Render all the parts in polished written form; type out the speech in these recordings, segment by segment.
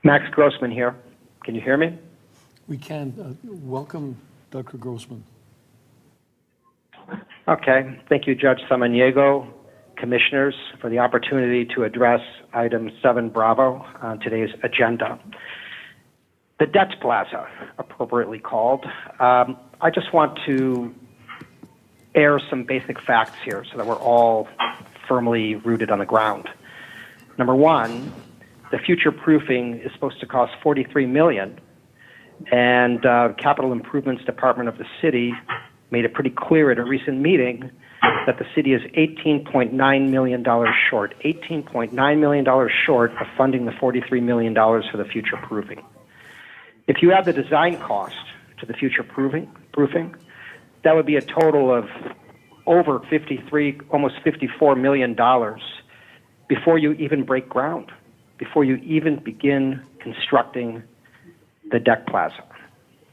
Max Grossman here. Can you hear me? We can. Welcome, Dr. Grossman. Okay. Thank you, Judge Samaniego, commissioners, for the opportunity to address item 7 Bravo on today's agenda. The Debt Plaza, appropriately called. I just want to air some basic facts here so that we're all firmly rooted on the ground. Number one, the future proofing is supposed to cost $43 million, and Capital Improvements Department of the city made it pretty clear at a recent meeting that the city is $18.9 million short, $18.9 million short of funding the $43 million for the future proofing. If you add the design cost to the future proofing, that would be a total of over almost $54 million before you even break ground, before you even begin constructing the Debt Plaza.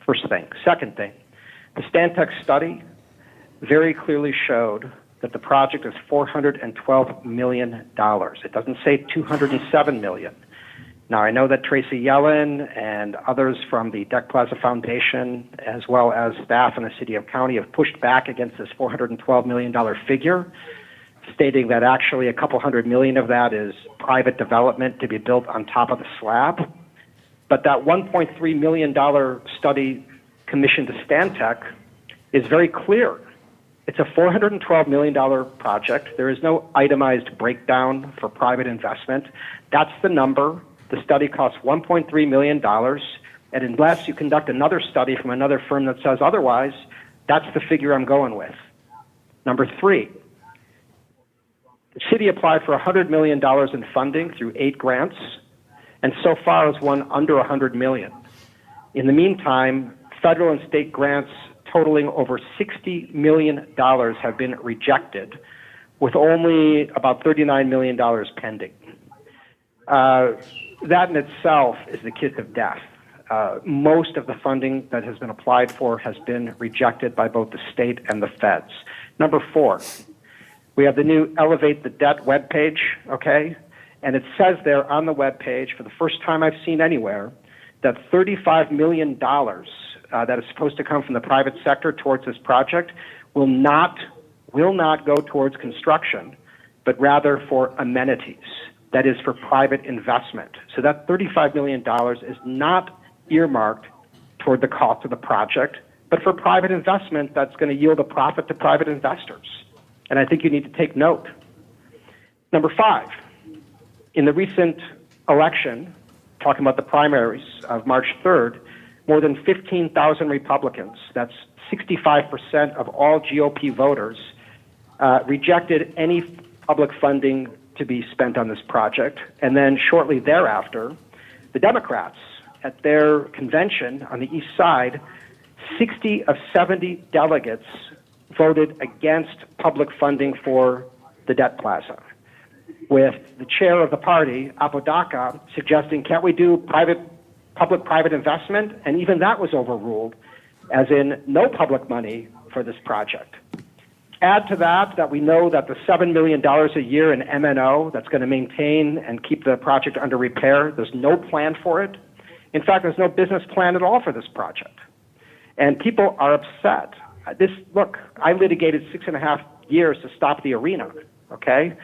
First thing. Second thing, the Stantec study very clearly showed that the project is $412 million. It doesn't say $207 million. Now, I know that Tracy Yellen and others from the Debt Plaza Foundation, as well as staff in the city of county, have pushed back against this $412 million figure, stating that actually a couple $100 million of that is private development to be built on top of the slab. But that $1.3 million study commissioned to Stantec is very clear. It's a $412 million project. There is no itemized breakdown for private investment. That's the number. The study costs $1.3 million, and unless you conduct another study from another firm that says otherwise, that's the figure I'm going with. Number three, the city applied for $100 million in funding through 8 grants, and so far has won under $100 million. In the meantime, federal and state grants totaling over $60 million have been rejected, with only about $39 million pending. That in itself is the kiss of death. Most of the funding that has been applied for has been rejected by both the state and the feds. Number 4, we have the new Elevate the Debt webpage, okay? And it says there on the webpage, for the first time I've seen anywhere, that $35 million that is supposed to come from the private sector towards this project will not go towards construction, but rather for amenities. That is for private investment. So that $35 million is not earmarked toward the cost of the project, but for private investment that's going to yield a profit to private investors. And I think you need to take note. Number 5, in the recent election, talking about the primaries of March 3rd, more than 15,000 Republicans, that's 65% of all GOP voters, rejected any public funding to be spent on this project. And then shortly thereafter, the Democrats at their convention on the east side, 60 of 70 delegates voted against public funding for the Debt Plaza, with the chair of the party, Apodaca, suggesting, can't we do public-private investment? And even that was overruled, as in no public money for this project. Add to that we know that the $7 million a year in M&O that's going to maintain and keep the project under repair, there's no plan for it. In fact, there's no business plan at all for this project. And people are upset. Look, I litigated 6.5 years to stop the arena, okay?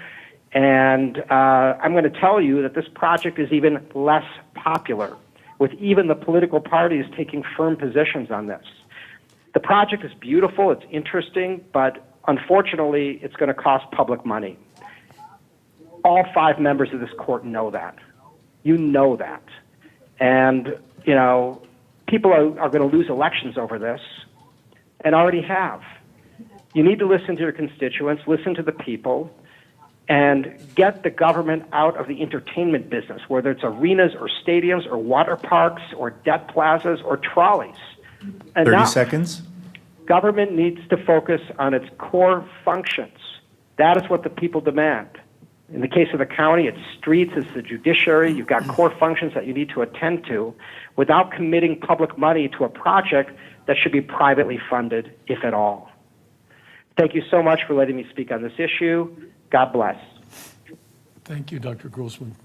And I'm going to tell you that this project is even less popular, with even the political parties taking firm positions on this. The project is beautiful, it's interesting, but unfortunately, it's going to cost public money. All 5 members of this court know that. You know that. And, you know, people are going to lose elections over this, and already have. You need to listen to your constituents, listen to the people, and get the government out of the entertainment business, whether it's arenas or stadiums or water parks or debt plazas or trolleys. 30 seconds. Government needs to focus on its core functions. That is what the people demand. In the case of the county, it's streets, it's the judiciary. You've got core functions that you need to attend to without committing public money to a project that should be privately funded, if at all. Thank you so much for letting me speak on this issue. God bless. Thank you, Dr. Grossman.